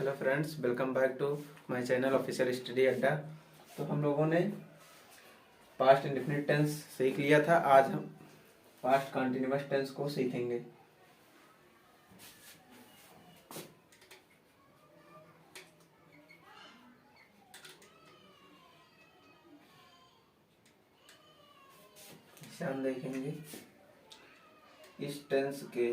Hello friends, welcome back to my channel official study Adda. तो हम लोगों ने पास्ट इंडेफिनिट टेंस सीख लिया था। आज हम पास्ट कंटिन्यूअस टेंस को सीखेंगे। इसे हम देखेंगे इस टेंस के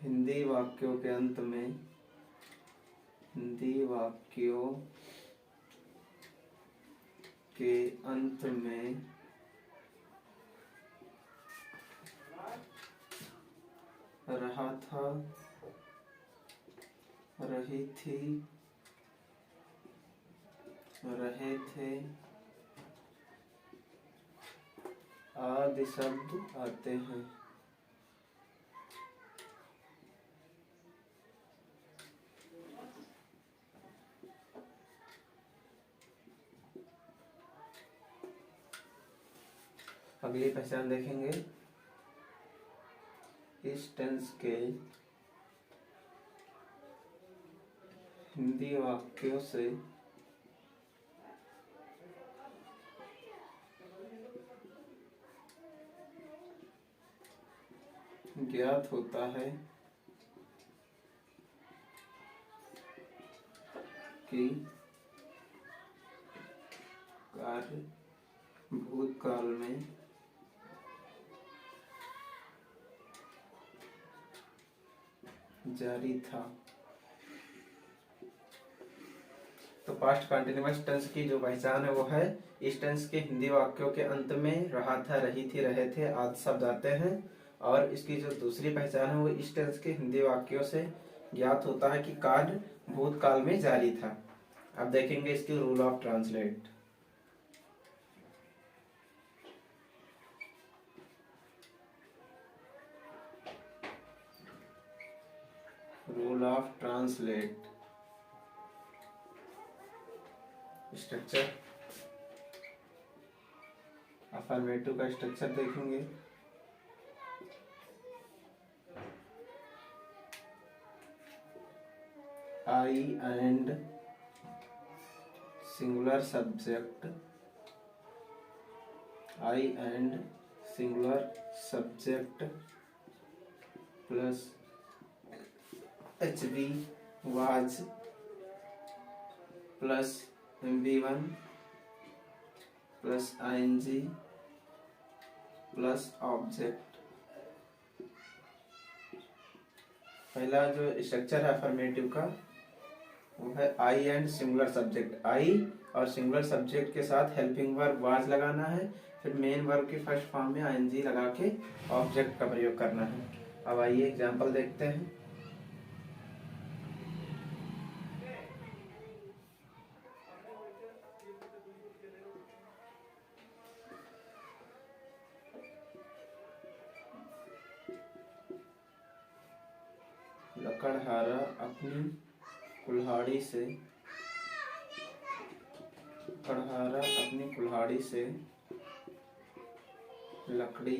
हिंदी वाक्यों के अंत में रहा था, रही थी, रहे थे आदि शब्द आते हैं। अगली पहचान देखेंगे। इस टेंस के हिंदी वाक्यों से ज्ञात होता है कि कार्य भूतकाल में जारी था। तो पास्ट कंटिन्यूअस टेंस की जो पहचान है वो है इस टेंस के हिंदी वाक्यों के अंत में रहा था, रही थी, रहे थे आदि शब्द आते हैं। और इसकी जो दूसरी पहचान है वो इस टेंस के हिंदी वाक्यों से ज्ञात होता है कि कार्य भूतकाल में जारी था। अब देखेंगे इसकी rule of translate. Rule of translate structure. Affirmative का स्ट्रक्चर देखेंगे। I and singular subject, I and singular subject plus HV was plus MV1 plus ING plus object. पहला जो स्ट्रक्चर है अफर्मेटिव का वो है I and singular subject. I और singular subject के साथ हेल्पिंग वर्ब वाज लगाना है, फिर मेन वर्ब के फर्स्ट फॉर्म में ING लगा के ऑब्जेक्ट का प्रयोग करना है। अब आइए एग्जांपल देखते हैं। लकड़हारा अपनी कुल्हाड़ी से लकड़ी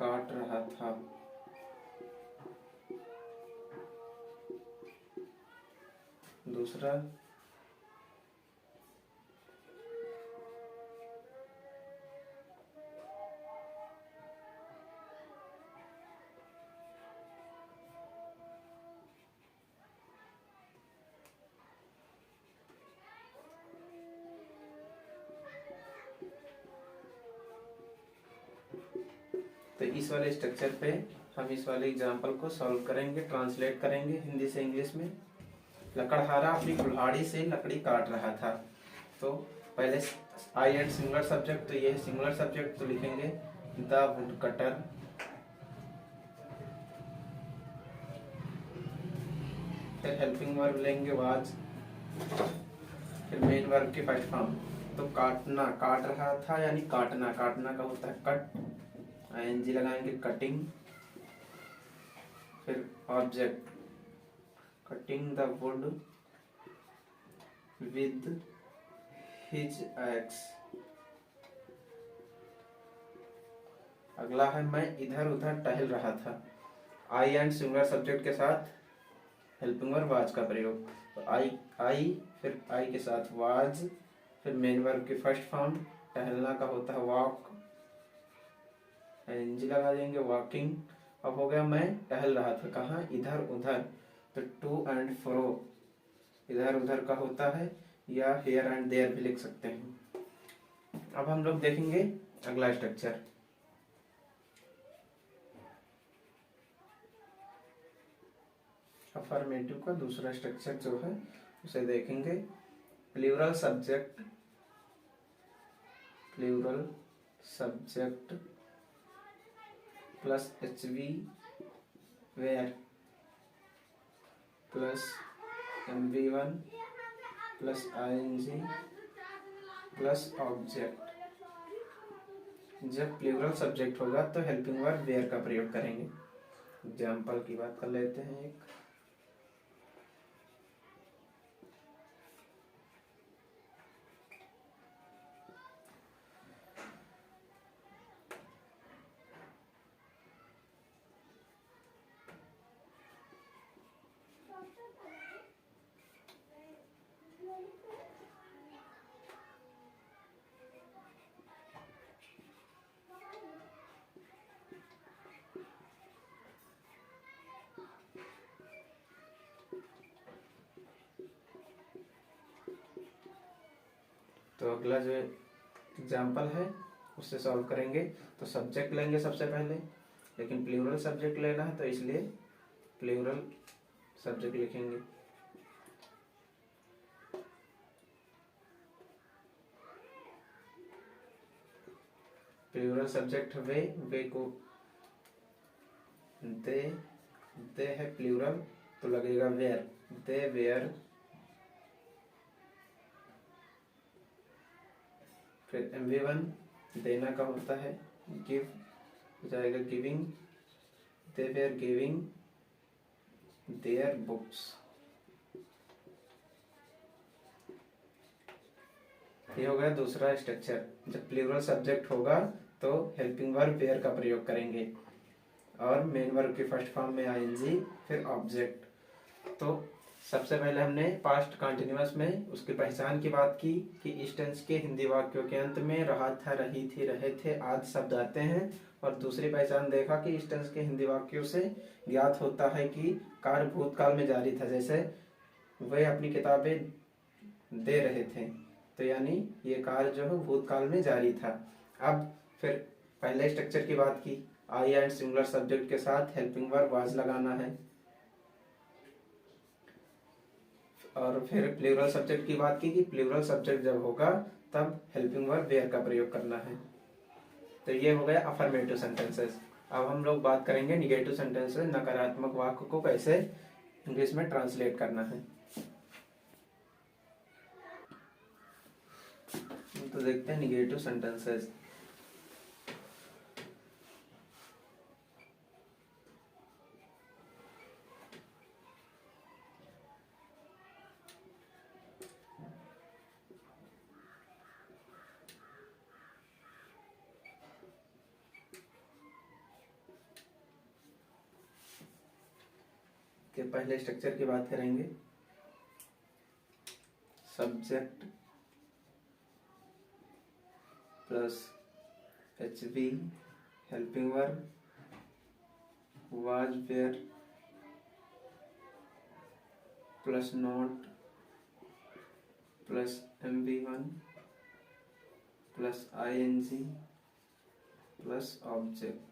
काट रहा था। दूसरा, तो इस वाले स्ट्रक्चर पे हम इस वाले एग्जाम्पल को सॉल्व करेंगे, ट्रांसलेट करेंगे हिंदी से इंग्लिश में। लकड़हारा अपनी कुल्हाड़ी से लकड़ी काट रहा था। तो पहले आई एंड सिंगुलर सब्जेक्ट, तो ये सिंगुलर सब्जेक्ट तो लिखेंगे द वुड कटर, फिर हेल्पिंग वर्ब लेंगे वाज, फिर मेन वर्ब के फर्स्ट फॉर्म। तो काटना, काट रहा था यानी काटना, काटना का होता है कट, ING लगाएंगे कटिंग, फिर object cutting the wood with his ex, अगला है मैं इधर उधर टहल रहा था। आई एंड सिंगुलर सब्जेक्ट के साथ हेल्पिंग वर्ब वाज का प्रयोग। तो आई फिर आई के साथ वाज, फिर मेन वर्ब की फर्स्ट फॉर्म, टहलना का होता है वॉक, एनजी लगा देंगे वॉकिंग। अब हो गया मैं टहल रहा था कहाँ, इधर उधर, तो टू एंड फ्रो इधर उधर का होता है, या हियर एंड देयर भी लिख सकते हैं। अब हम लोग देखेंगे अगला स्ट्रक्चर। अफर्मेटिव का दूसरा स्ट्रक्चर जो है उसे देखेंगे। Plural subject plus HV were plus MV one plus ING plus object. जब प्लूरल सब्जेक्ट होगा तो हेल्पिंग वर्ब वेयर का प्रयोग करेंगे। एग्जाम्पल की बात कर लेते हैं एक। तो अगला जो एग्जाम्पल है उससे सॉल्व करेंगे। तो सब्जेक्ट लेंगे सबसे पहले, लेकिन प्लूरल सब्जेक्ट लेना है तो इसलिए प्लूरल सब्जेक्ट लिखेंगे। प्लूरल सब्जेक्ट वे को दे है प्लूरल तो लगेगा वेयर, दे वेयर। फिर एमवी1 देना का होता है गिव, हो जाएगा giving, they were giving their books. ये हो गया दूसरा स्ट्रक्चर। जब प्लूरल सब्जेक्ट होगा तो हेल्पिंग वर्ब वेयर का प्रयोग करेंगे और मेन वर्ब की फर्स्ट फॉर्म में आईएनजी फिर ऑब्जेक्ट। तो सबसे पहले हमने पास्ट कंटिन्यूअस में उसकी पहचान की बात की कि इस टेंस के हिंदी वाक्यों के अंत में रहा था, रही थी, रहे थे आदि शब्द आते हैं। और दूसरी पहचान देखा कि इस टेंस के हिंदी वाक्यों से ज्ञात होता है कि कार्य भूतकाल में जारी था, जैसे वे अपनी किताबें दे रहे थे, तो यानी ये कार्य जो है भूतकाल में जारी था। अब फिर पहले स्ट्रक्चर की बात की, आई एंड सिंगुलर सब्जेक्ट के साथ हेल्पिंग वर्ब वाज लगाना है। और फिर प्लूरल सब्जेक्ट की बात की कि प्लूरल सब्जेक्ट जब होगा तब हेल्पिंग वर्ब वेयर का प्रयोग करना है। तो ये हो गया अफर्मेटिव सेंटेंसेस। अब हम लोग बात करेंगे निगेटिव सेंटेंसेस, नकारात्मक वाक्य को कैसे इंग्लिश में ट्रांसलेट करना है। तो देखते हैं निगेटिव सेंटेंसेस। के पहले स्ट्रक्चर की बात करेंगे। Subject plus HV helping verb was were plus not plus MV one plus ING plus object.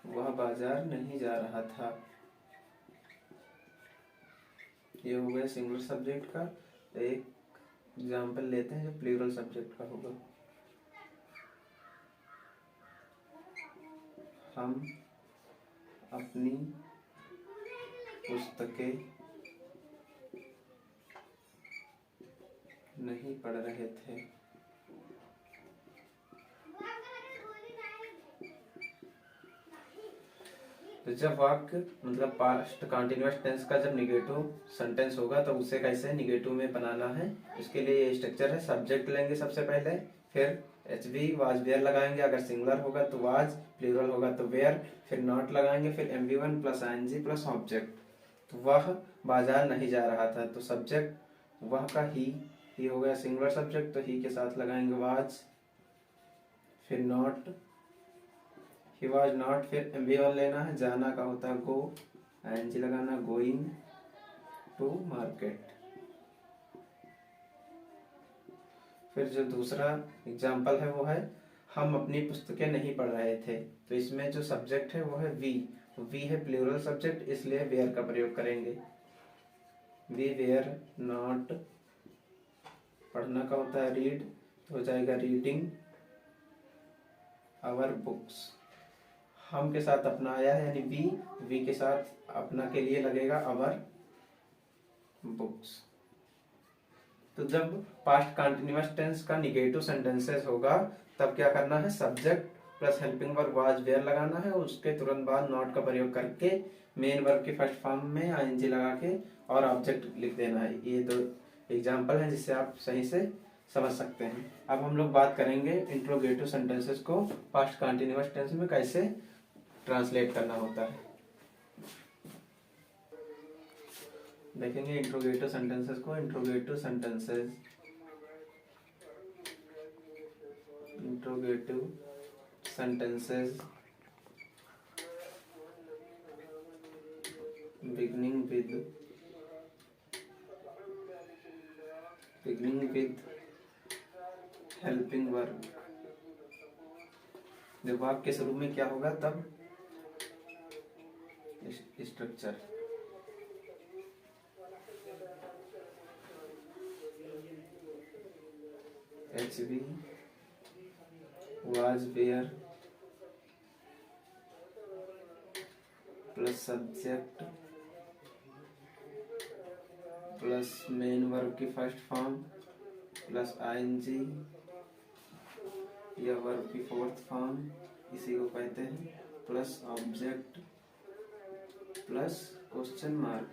वह बाजार नहीं जा रहा था। ये हो गया सिंगुलर सब्जेक्ट का। तो एक एग्जाम्पल लेते हैं जो प्लूरल सब्जेक्ट का होगा। हम अपनी पुस्तकें नहीं पढ़ रहे थे। तो जब वाक्य मतलब पास्ट कंटीन्यूअस टेंस का जब निगेटिव सेंटेंस होगा तो उसे कैसे निगेटिव में बनाना है, इसके लिए ये स्ट्रक्चर है। सब्जेक्ट लेंगे सबसे पहले, फिर HV वाज वेयर लगाएंगे, अगर सिंगुलर होगा तो वाज, प्लूरल होगा तो वेयर, फिर नॉट लगाएंगे, फिर MV1 plus ING plus object. तो वह बाजार नहीं जा रहा था, तो सब्जेक्ट वह का ही हो गया सिंगुलर सब्जेक्ट, तो ही के साथ लगाएंगे वाज, फिर नॉट, ही वॉज नॉट, फिर MV1 लेना है, जाना का होता है गो, ING लगाना, गोइंग टू मार्केट। फिर जो दूसरा एग्जाम्पल है वो है हम अपनी पुस्तकें नहीं पढ़ रहे थे। तो इसमें जो सब्जेक्ट है वो है वी है प्लूरल सब्जेक्ट, इसलिए वेयर का प्रयोग करेंगे। वी वेयर नॉट, पढ़ना का होता है रीड, तो हो जाएगा रीडिंग आवर बुक्स। हम के साथ अपना आया है यानी वी के साथ अपना के लिए लगेगा अवर बुक्स। तो जब पास्ट कंटीन्यूअस टेंस का निगेटिव सेंटेंसेस होगा तब क्या करना है, subject plus helping verb was were लगाना है, उसके तुरंत बाद नॉट का प्रयोग करके मेन वर्ब के फर्स्ट फॉर्म में ING लगा के और ऑब्जेक्ट लिख देना है। ये दो एग्जाम्पल हैं जिससे आप सही से समझ सकते हैं। अब हम लोग बात करेंगे इंट्रोगेटिव सेंटेंसेस को पास्ट कंटीन्यूअस टेंस में कैसे ट्रांसलेट करना होता है। देखेंगे इंट्रोगेटिव सेंटेंसेस को। Interrogative sentences beginning with helping verb. जब वाक्य के शुरू में क्या होगा तब structure HV was where plus subject plus main verb की फर्स्ट फॉर्म प्लस ING या वर्ब की फोर्थ फॉर्म, इसी को कहते हैं plus object plus question mark.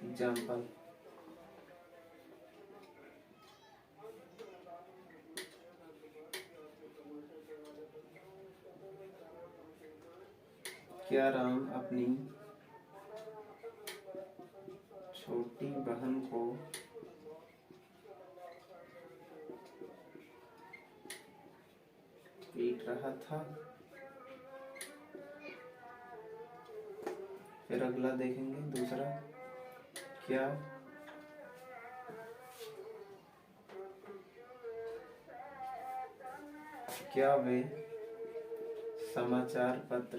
Example क्या राम अपनी छोटी बहन को पीट रहा था। फिर अगला देखेंगे दूसरा, क्या वे समाचार पत्र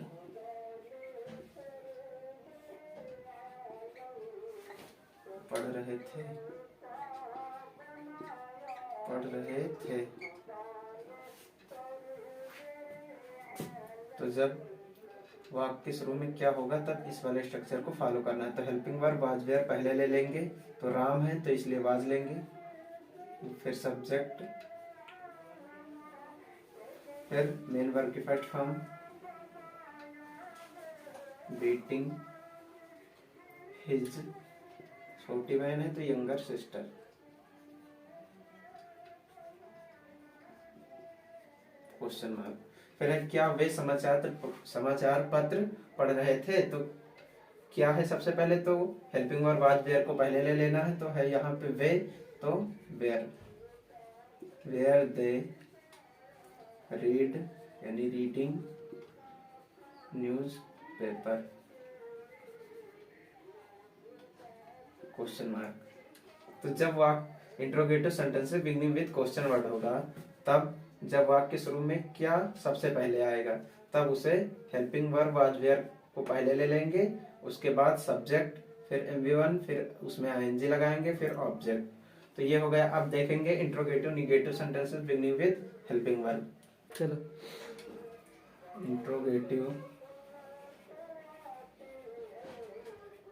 पढ़ रहे थे। तो जब वाक्य के शुरू में क्या होगा तब इस वाले स्ट्रक्चर को फॉलो करना है। तो हेल्पिंग वर्ब वाज वेयर पहले ले लेंगे, तो राम है तो इसलिए वाज लेंगे, फिर सब्जेक्ट, फिर मेन वर्ब की फर्स्ट फॉर्म बीटिंग हिज, छोटी बहन है तो यंगर सिस्टर, क्वेश्चन मार्क। फिर है क्या वे समाचार पत्र पढ़ रहे थे। तो क्या है, सबसे पहले तो हेल्पिंग वर्ब वाज वेयर को पहले ले लेना है, तो है यहाँ पे वे, तो वेयर दे रीड यानी reading news paper, question mark. तो जब वाक्य इंट्रोगेटिव सेंटेंस से बिगिनिंग विद क्वेश्चन वर्ड होगा तब जब वाक्य के शुरू में क्या सबसे पहले आएगा तब उसे हेल्पिंग वर्ब वाज वेयर को पहले ले लेंगे, उसके बाद सब्जेक्ट, फिर MV1, फिर उसमें ING लगाएंगे, फिर ऑब्जेक्ट। तो ये हो गया। अब देखेंगे interrogative negative sentences beginning with helping verb. चलो interrogative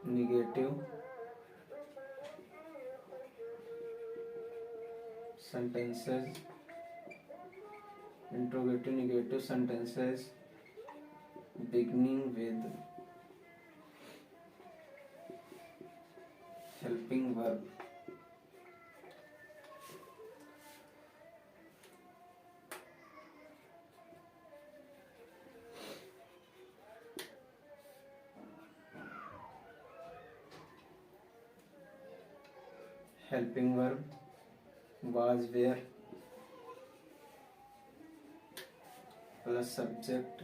negative sentences, interrogative negative sentences beginning with helping verb। helping verb was, where plus subject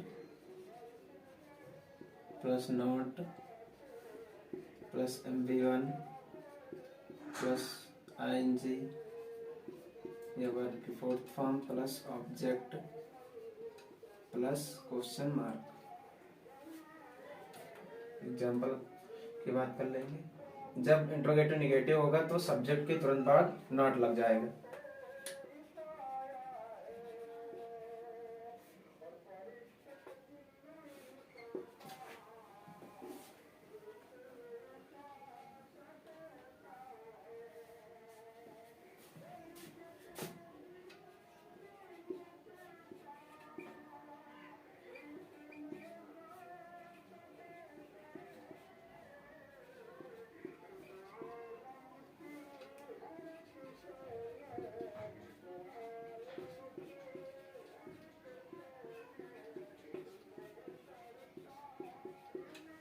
plus not plus MV1 plus ING, ये वर्ब की fourth form, plus object plus question mark. Example की बात कर लेंगे। जब interrogative negative होगा तो subject के तुरंत बाद नॉट लग जाएगा।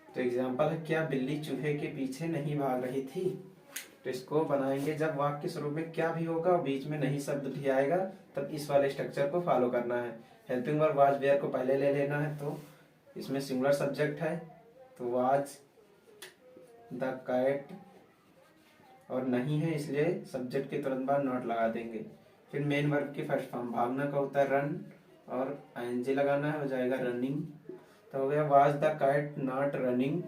तो एग्जाम्पल है, क्या बिल्ली चूहे के पीछे नहीं भाग रही थी। तो इसको बनाएंगे जब वाक्य शुरू में क्या भी होगा और बीच में नहीं शब्द भी आएगा, तब इस वाले स्ट्रक्चर को फॉलो करना है। हेल्पिंग वर्ब वाज वेयर को पहले ले लेना है, तो इसमें सिंगुलर सब्जेक्ट है तो वाज द कैट, और नहीं है इसलिए सब्जेक्ट के तुरंत बाद नॉट लगा देंगे। फिर मेन वर्ब की फर्स्ट फॉर्म भागना का होता है रन, और ING लगाना है, हो जाएगा रनिंग। तो हो गया was the cat not running,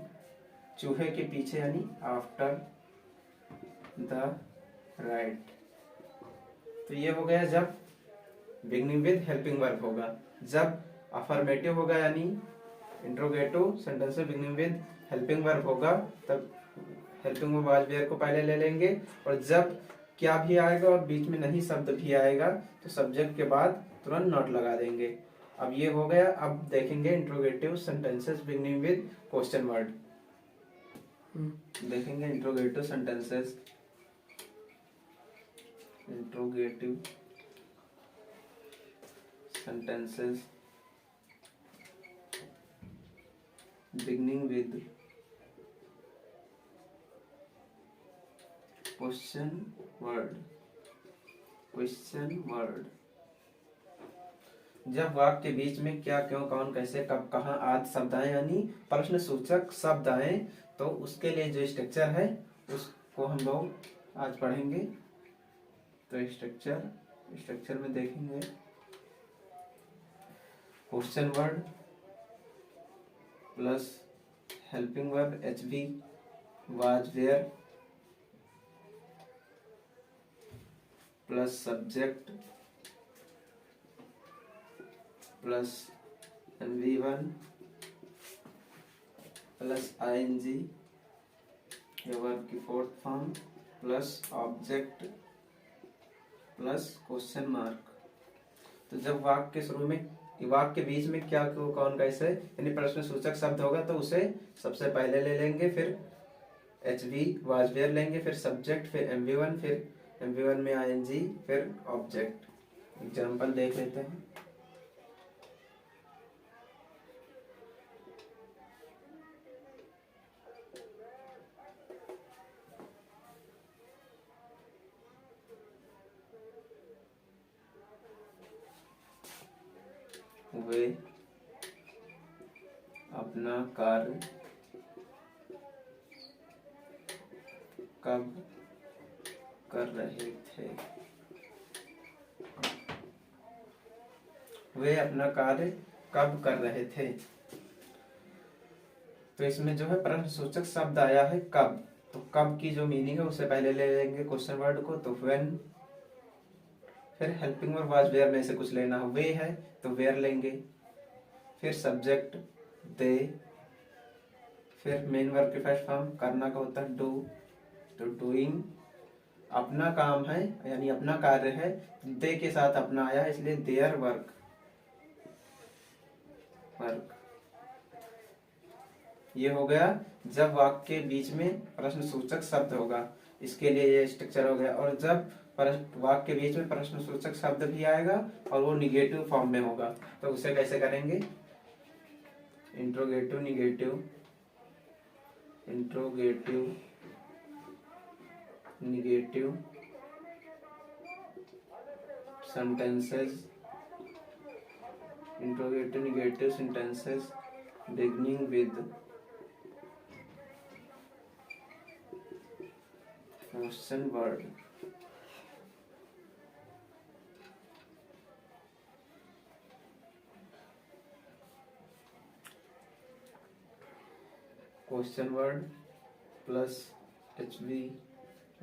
चूहे के पीछे यानी आफ्टर द राइट। तो ये हो गया जब बिगिनिंग विद हेल्पिंग वर्ब होगा। जब अफर्मेटिव होगा यानी इंट्रोगेटिव सेंटेंस में बिगिनिंग विद हेल्पिंग वर्ब होगा, तब हेल्पिंग वर्ब वाज वेयर को पहले ले लेंगे, और जब क्या भी आएगा और बीच में नहीं शब्द भी आएगा तो सब्जेक्ट के बाद तुरंत नॉट लगा देंगे। अब ये हो गया। अब देखेंगे interrogative sentences beginning with question word. देखेंगे interrogative sentences, interrogative sentences beginning with question word. Question word जब वाक्य के बीच में क्या, क्यों, कौन, कैसे, कब, कहाँ आदि शब्द आए यानी प्रश्न सूचक शब्द आए, तो उसके लिए जो स्ट्रक्चर है उसको हम लोग आज पढ़ेंगे। तो स्ट्रक्चर में देखेंगे question word plus helping verb HV was were plus subject plus MV1 plus ING, ये वर्ब की fourth form, plus object plus question mark. तो जब वाक्य के शुरू में, वाक्य के बीच में क्या, क्यों, कौन, कैसे यानी प्रश्न सूचक शब्द होगा तो उसे सबसे पहले ले लेंगे, फिर HV वाज वेयर लेंगे, फिर सब्जेक्ट, फिर MV1, फिर MV1 में ING, फिर ऑब्जेक्ट। एग्जाम्पल देख लेते हैं। वे अपना कार्य कब कर रहे थे। वे अपना कार्य कब कर रहे थे। तो इसमें जो है प्रश्न सूचक शब्द आया है कब, तो कब की जो मीनिंग है उससे पहले ले लेंगे क्वेश्चन वर्ड को, तो व्हेन। फिर हेल्पिंग वर्ब वाज वेयर में से कुछ लेना हो, वे है तो वेयर लेंगे। फिर सब्जेक्ट दे। फिर मेन वर्ब के फर्स्ट फॉर्म करना का होता है डू, तो डूइंग। अपना काम है यानी अपना कार्य है, दे के साथ अपना आया है इसलिए देयर वर्क, वर्क। ये हो गया जब वाक्य के बीच में प्रश्न सूचक शब्द होगा, इसके लिए ये स्ट्रक्चर हो गया। और जब वाक्य के बीच में प्रश्न सूचक शब्द भी आएगा और वो निगेटिव फॉर्म में होगा, तो उसे कैसे करेंगे? Interrogative, negative, interrogative, negative sentences, interrogative negative sentences beginning with question word। Question word plus HV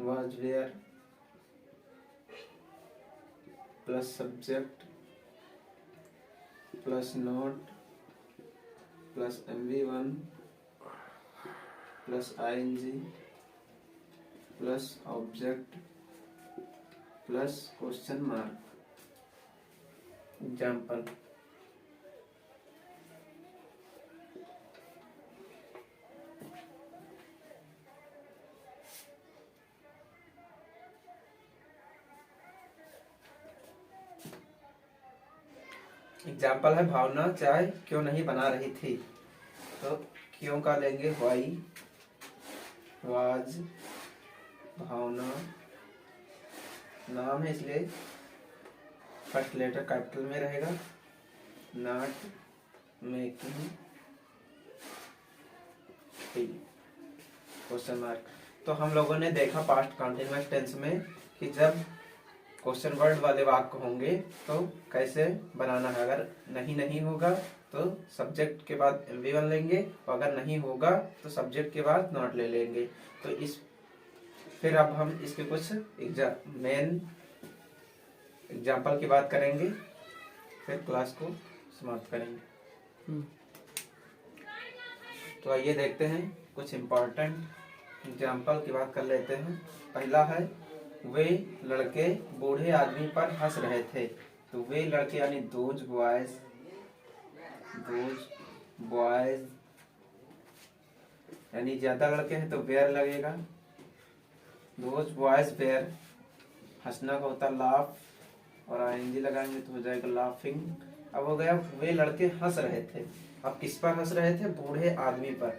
was where plus subject plus note plus MV1 plus ING plus object plus question mark. Example, example है भावना चाय क्यों नहीं बना रही थी, तो क्यों का लेंगे वाई, वाज, भावना नाम है इसलिए फर्स्ट लेटर कैपिटल में रहेगा, not making tea, question mark. तो हम लोगों ने देखा पास्ट कंटिन्यूअस टेंस में कि जब क्वेश्चन वर्ड वाले वाक्य होंगे तो कैसे बनाना है। अगर नहीं होगा तो सब्जेक्ट के बाद MV1 लेंगे, और अगर नहीं होगा तो सब्जेक्ट के बाद नॉट ले लेंगे। तो इस फिर अब हम इसके कुछ मेन एग्जाम्पल की बात करेंगे, फिर क्लास को समाप्त करेंगे। तो आइए देखते हैं कुछ इम्पोर्टेंट एग्जाम्पल की बात कर लेते हैं। पहला है वे लड़के बूढ़े आदमी पर हंस रहे थे, तो वे लड़के यानी दोज बॉयज यानी ज्यादा लड़के हैं तो वेयर लगेगा, दोज बॉयज वेयर। हंसना का होता लाफ और ING लगाएंगे तो हो जाएगा लाफिंग। अब हो गया वे लड़के हंस रहे थे, अब किस पर हंस रहे थे? बूढ़े आदमी पर,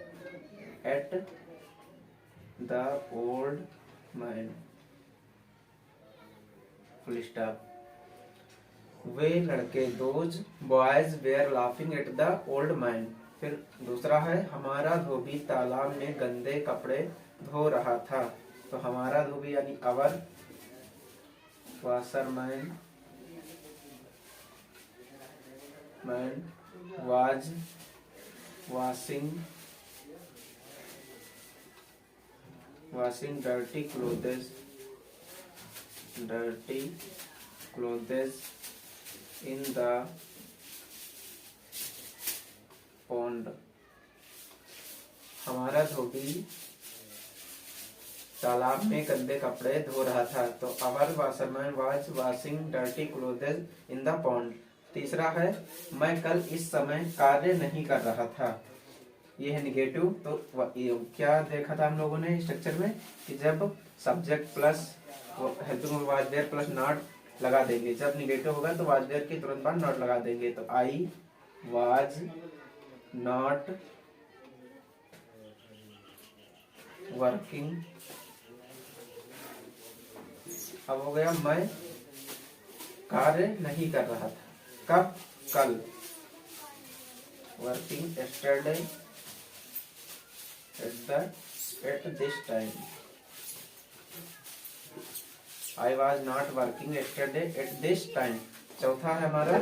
at the old man, full stop. वे लड़के those boys were laughing at the old man. फिर दूसरा है हमारा धोबी तालाब में गंदे कपड़े धो रहा था, तो हमारा धोबी यानी our washerman was washing dirty clothes in the pond। हमारा धोबी तालाब में गंदे कपड़े धो रहा था, तो our washerman was washing dirty clothes in the pond. तीसरा है मैं कल इस समय कार्य नहीं कर रहा था, ये है निगेटिव। तो क्या देखा था हम लोगों ने स्ट्रक्चर में कि जब subject plus helping was there plus not लगा देंगे, जब निगेटिव होगा तो वाज देयर के तुरंत बाद नॉट लगा देंगे, तो आई वाज नॉट वर्किंग। अब हो गया मैं कार्य नहीं कर रहा था, कब? कल, working yesterday at this time। I was not working yesterday at this time। चौथा है हमारा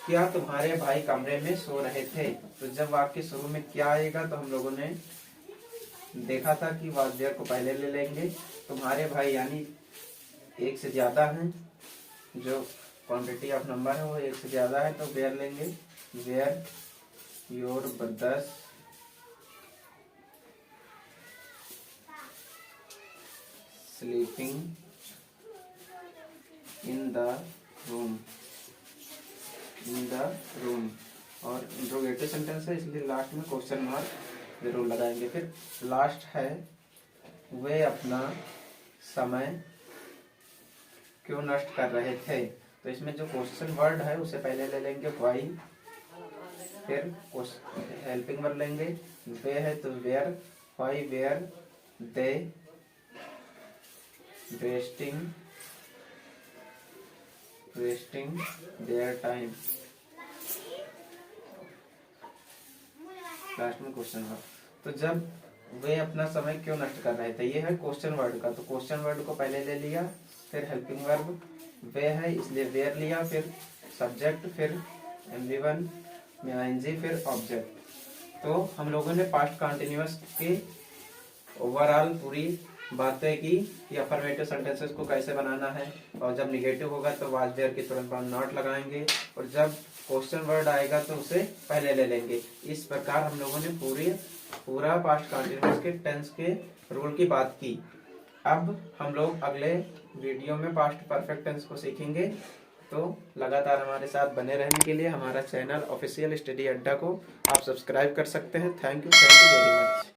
क्या तुम्हारे भाई कमरे में सो रहे थे। तो जब वाक्य शुरू में क्या आएगा तो हम लोगों ने देखा था कि वाज देयर को पहले ले लेंगे। तुम्हारे भाई यानी एक से ज्यादा है, जो क्वांटिटी ऑफ नंबर है वो एक से ज्यादा है, तो वेयर लेंगे। Where your brothers sleeping in the room. In the room और इंट्रोगेटिव सेंटेंस है इसलिए लास्ट में क्वेश्चन मार्क जरूर लगाएंगे। फिर लास्ट है वे अपना समय क्यों नष्ट कर रहे थे। तो इसमें जो क्वेश्चन वर्ड है उसे पहले ले लेंगे व्हाई, फिर हेल्पिंग वर्ब लेंगे। वे है तो were, why were they wasting their time. Last में क्वेश्चन वर्ड। तो जब वे अपना समय क्यों नष्ट कर रहे थे, ये है क्वेश्चन वर्ड का, तो क्वेश्चन वर्ड को पहले ले लिया, फिर हेल्पिंग वर्ब वे है इसलिए वेयर लिया, फिर सब्जेक्ट, फिर एमवी1 में आईएनजी, फिर ऑब्जेक्ट। तो हम लोगों ने पास्ट कंटिन्यूअस के ओवरऑल पूरी बातें की कि अफर्मेटिव सेंटेंसेस को कैसे बनाना है, और जब निगेटिव होगा तो वाज देयर के तुरंत बाद नॉट लगाएंगे, और जब क्वेश्चन वर्ड आएगा तो उसे पहले ले लेंगे। इस प्रकार हम लोगों ने पूरा पास्ट कंटिन्यूअस के टेंस के रूल की बात की। अब हम लोग अगले वीडियो में पास्ट परफेक्ट टेंस को सीखेंगे। तो लगातार हमारे साथ बने रहने के लिए हमारा चैनल ऑफिशियल स्टडी अड्डा को आप सब्सक्राइब कर सकते हैं। Thank you very much.